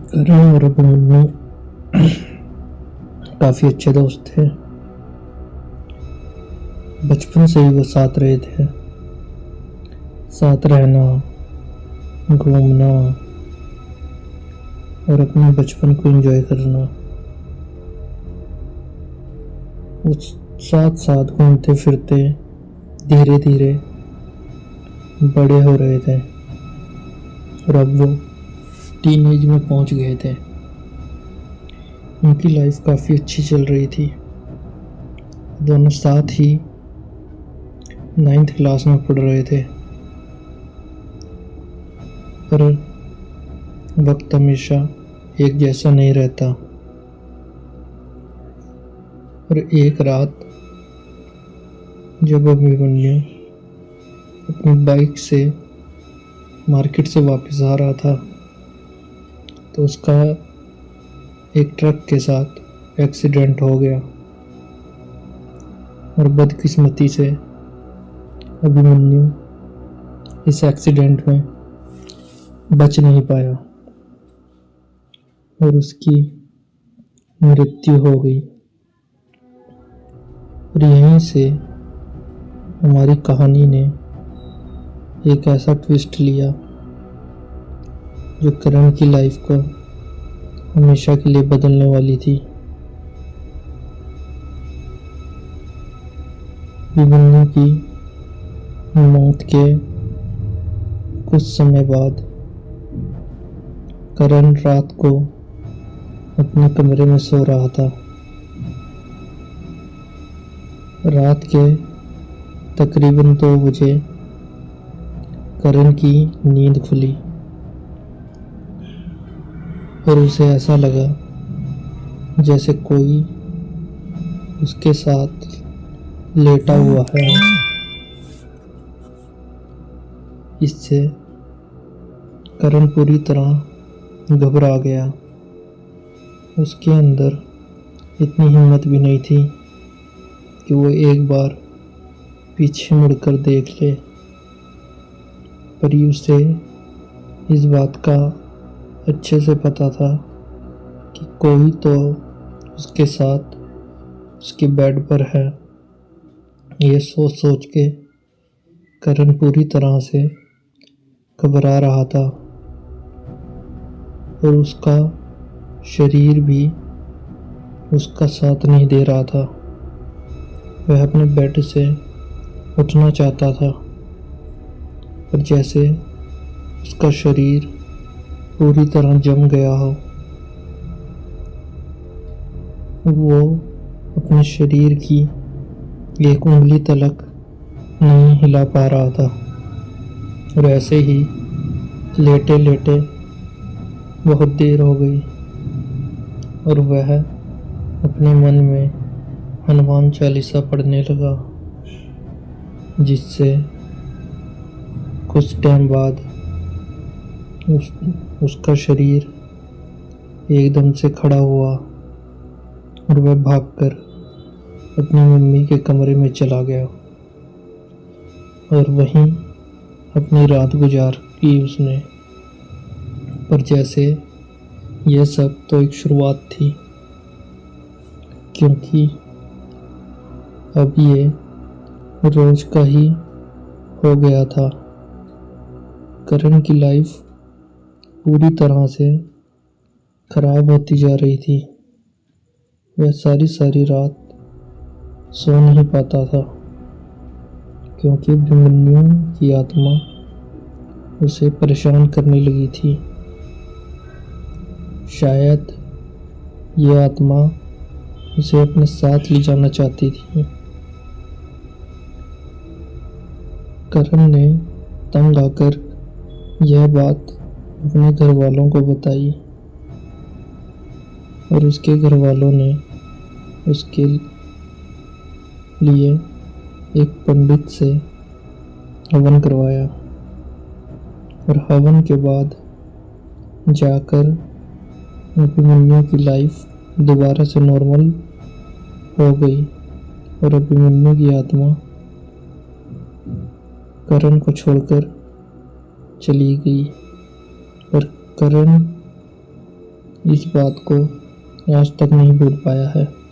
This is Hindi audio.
करण और अभिमन्यु काफी अच्छे दोस्त थे। बचपन से ही वो साथ रहे थे। साथ रहना, घूमना और अपने बचपन को एंजॉय करना। वो साथ साथ घूमते फिरते धीरे धीरे बड़े हो रहे थे और अब वो टीनेज में पहुंच गए थे। उनकी लाइफ काफ़ी अच्छी चल रही थी। दोनों साथ ही 9th क्लास में पढ़ रहे थे, पर वक्त हमेशा एक जैसा नहीं रहता। और एक रात जब अभिमन्यु अपनी बाइक से मार्केट से वापस आ रहा था तो उसका एक ट्रक के साथ एक्सीडेंट हो गया और बदकिस्मती से अभिमन्यु इस एक्सीडेंट में बच नहीं पाया और उसकी मृत्यु हो गई। और यहीं से हमारी कहानी ने एक ऐसा ट्विस्ट लिया जो करण की लाइफ को हमेशा के लिए बदलने वाली थी। अभिमन्यु की मौत के कुछ समय बाद करण रात को अपने कमरे में सो रहा था। रात के तकरीबन 2 बजे करण की नींद खुली और उसे ऐसा लगा जैसे कोई उसके साथ लेटा हुआ है। इससे करण पूरी तरह घबरा गया। उसके अंदर इतनी हिम्मत भी नहीं थी कि वो एक बार पीछे मुड़कर देख ले, पर उसे इस बात का अच्छे से पता था कि कोई तो उसके साथ उसके बेड पर है। ये सोच सोच के करण पूरी तरह से घबरा रहा था और उसका शरीर भी उसका साथ नहीं दे रहा था। वह अपने बेड से उठना चाहता था, पर जैसे उसका शरीर पूरी तरह जम गया हो, वो अपने शरीर की एक उंगली तलक नहीं हिला पा रहा था। और ऐसे ही लेटे लेटे बहुत देर हो गई और वह अपने मन में हनुमान चालीसा पढ़ने लगा, जिससे कुछ टाइम बाद उसका शरीर एकदम से खड़ा हुआ और वह भागकर अपनी मम्मी के कमरे में चला गया और वहीं अपनी रात गुजार की उसने। पर जैसे यह सब तो एक शुरुआत थी, क्योंकि अब ये रोज का ही हो गया था। करण की लाइफ पूरी तरह से खराब होती जा रही थी। वह सारी सारी रात सो नहीं पाता था, क्योंकि अभिमन्यु की आत्मा उसे परेशान करने लगी थी। शायद ये आत्मा उसे अपने साथ ले जाना चाहती थी। करण ने तंग आकर यह बात अपने घर वालों को बताई और उसके घर वालों ने उसके लिए एक पंडित से हवन करवाया और हवन के बाद जाकर अभिमन्यु की लाइफ दोबारा से नॉर्मल हो गई और अभिमन्यु की आत्मा करण को छोड़कर चली गई। पर करण इस बात को आज तक नहीं भूल पाया है।